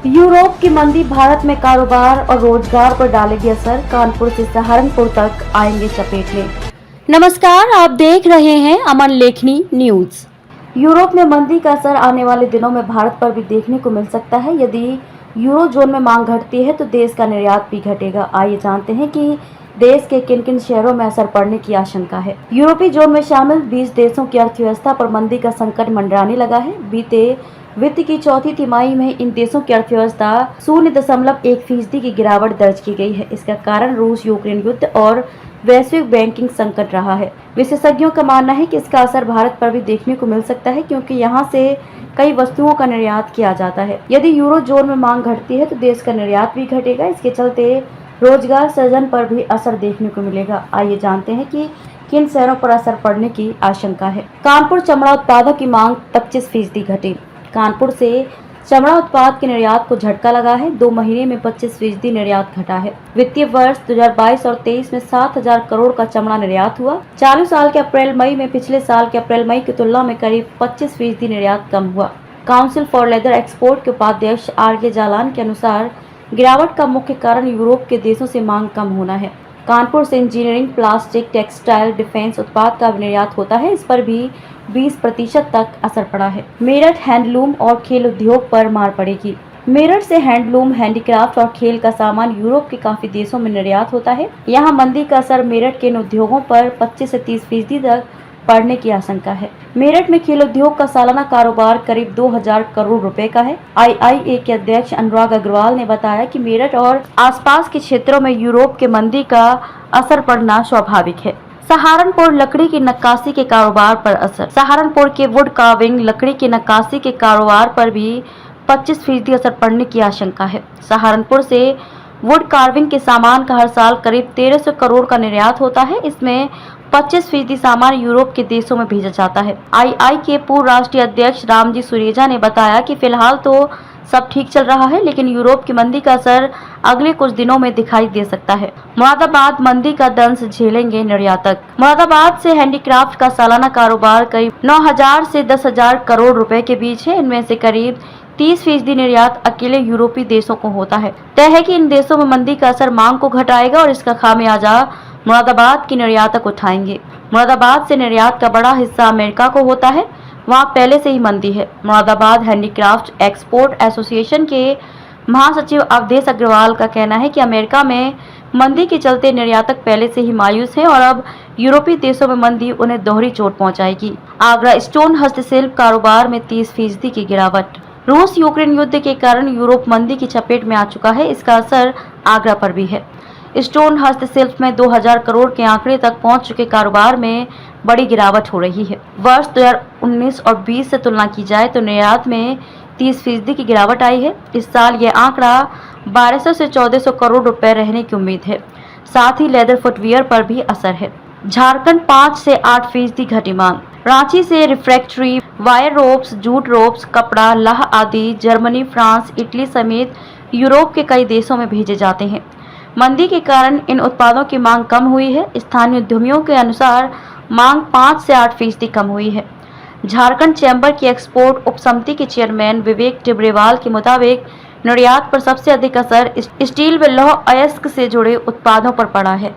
Europe की मंदी भारत में कारोबार और रोजगार पर डालेगी असर। कानपुर से सहारनपुर तक आएंगे चपेट में। नमस्कार, आप देख रहे हैं अमन लेखनी न्यूज। यूरोप में मंदी का असर आने वाले दिनों में भारत पर भी देखने को मिल सकता है। यदि यूरो जोन में मांग घटती है तो देश का निर्यात भी घटेगा। आइए जानते हैं कि देश के किन किन शहरों में असर पड़ने की आशंका है। यूरोपीय जोन में शामिल 20 देशों की अर्थव्यवस्था पर मंदी का संकट मंडराने लगा है। बीते वित्त की चौथी तिमाही में इन देशों की अर्थव्यवस्था 0.1% की गिरावट दर्ज की गई है। इसका कारण रूस यूक्रेन युद्ध और वैश्विक बैंकिंग संकट रहा है। विशेषज्ञों का मानना है कि इसका असर भारत पर भी देखने को मिल सकता है, क्योंकि यहाँ से कई वस्तुओं का निर्यात किया जाता है। यदि यूरो जोन में मांग घटती है तो देश का निर्यात भी घटेगा। इसके चलते रोजगार सृजन पर भी असर देखने को मिलेगा। आइए जानते हैं कि किन शहरों पर असर पड़ने की आशंका है। कानपुर चमड़ा उत्पादों की मांग 25% घटी। कानपुर से चमड़ा उत्पाद के निर्यात को झटका लगा है। 2 महीने में 25% निर्यात घटा है। वित्तीय वर्ष 2022 और 23 में 7,000 करोड़ का चमड़ा निर्यात हुआ। चालू साल के अप्रैल मई में पिछले साल के अप्रैल मई की तुलना में करीब 25% निर्यात कम हुआ। काउंसिल फॉर लेदर एक्सपोर्ट के उपाध्यक्ष आर.के. जालान के अनुसार गिरावट का मुख्य कारण यूरोप के देशों से मांग कम होना है। कानपुर से इंजीनियरिंग, प्लास्टिक, टेक्सटाइल, डिफेंस उत्पाद का निर्यात होता है। इस पर भी 20% तक असर पड़ा है। मेरठ हैंडलूम और खेल उद्योग पर मार पड़ेगी। मेरठ से हैंडलूम, हैंडीक्राफ्ट और खेल का सामान यूरोप के काफी देशों में निर्यात होता है। यहाँ मंदी का असर मेरठ के इन उद्योगों पर 25 से 30% तक पड़ने की आशंका है। मेरठ में खेल उद्योग का सालाना कारोबार करीब 2,000 करोड़ रुपए का है। आईआईए के अध्यक्ष अनुराग अग्रवाल ने बताया कि मेरठ और आसपास के क्षेत्रों में यूरोप के मंदी का असर पड़ना स्वाभाविक है। सहारनपुर लकड़ी की नक्काशी के कारोबार पर असर। सहारनपुर के वुड कार्विंग लकड़ी की नक्काशी के कारोबार पर भी 25% असर पड़ने की आशंका है। सहारनपुर से वुड कार्विंग के सामान का हर साल करीब 1300 करोड़ का निर्यात होता है। इसमें 25% सामान यूरोप के देशों में भेजा जाता है। आई के पूर्व राष्ट्रीय अध्यक्ष रामजी सुरेजा ने बताया कि फिलहाल तो सब ठीक चल रहा है, लेकिन यूरोप की मंदी का असर अगले कुछ दिनों में दिखाई दे सकता है। मुरादाबाद मंदी का दंश झेलेंगे निर्यातक। मुरादाबाद से हैंडीक्राफ्ट का सालाना कारोबार करीब 9,000 से 10,000 करोड़ रुपए के बीच है। इनमें से करीब 30% निर्यात अकेले यूरोपीय देशों को होता है। तय है कि इन देशों में मंदी का असर मांग को घटाएगा और इसका खामियाजा मुरादाबाद के निर्यातक उठाएंगे। मुरादाबाद से निर्यात का बड़ा हिस्सा अमेरिका को होता है। वहाँ पहले से ही मंदी है। मुरादाबाद हैंडीक्राफ्ट एक्सपोर्ट एसोसिएशन के महासचिव अवधेश अग्रवाल का कहना है कि अमेरिका में मंदी के चलते निर्यातक पहले से ही मायूस हैं और अब यूरोपीय देशों में मंदी उन्हें दोहरी चोट पहुंचाएगी। आगरा स्टोन हस्तशिल्प कारोबार में 30% की गिरावट। रूस यूक्रेन युद्ध के कारण यूरोप मंदी की चपेट में आ चुका है। इसका असर आगरा पर भी है। स्टोन हस्तशिल्प में 2,000 करोड़ के आंकड़े तक पहुंच चुके कारोबार में बड़ी गिरावट हो रही है। वर्ष 2019 और 20 से तुलना की जाए तो निर्यात में 30% की गिरावट आई है। इस साल ये आंकड़ा 1200 से 1400 करोड़ रुपए रहने की उम्मीद है। साथ ही लेदर फुटवियर पर भी असर है। झारखंड 5 से 8% घटी मांग। रांची से refractory, wire ropes, jute ropes, कपड़ा, लाह आदि जर्मनी, फ्रांस, इटली समेत यूरोप के कई देशों में भेजे जाते हैं। मंदी के कारण इन उत्पादों की मांग कम हुई है। स्थानीय उद्यमियों के अनुसार मांग 5 से 8% कम हुई है। झारखंड चैम्बर की एक्सपोर्ट उपसमिति के चेयरमैन विवेक टिब्रेवाल के मुताबिक निर्यात पर सबसे अधिक असर स्टील व लौह अयस्क से जुड़े उत्पादों पर पड़ा है।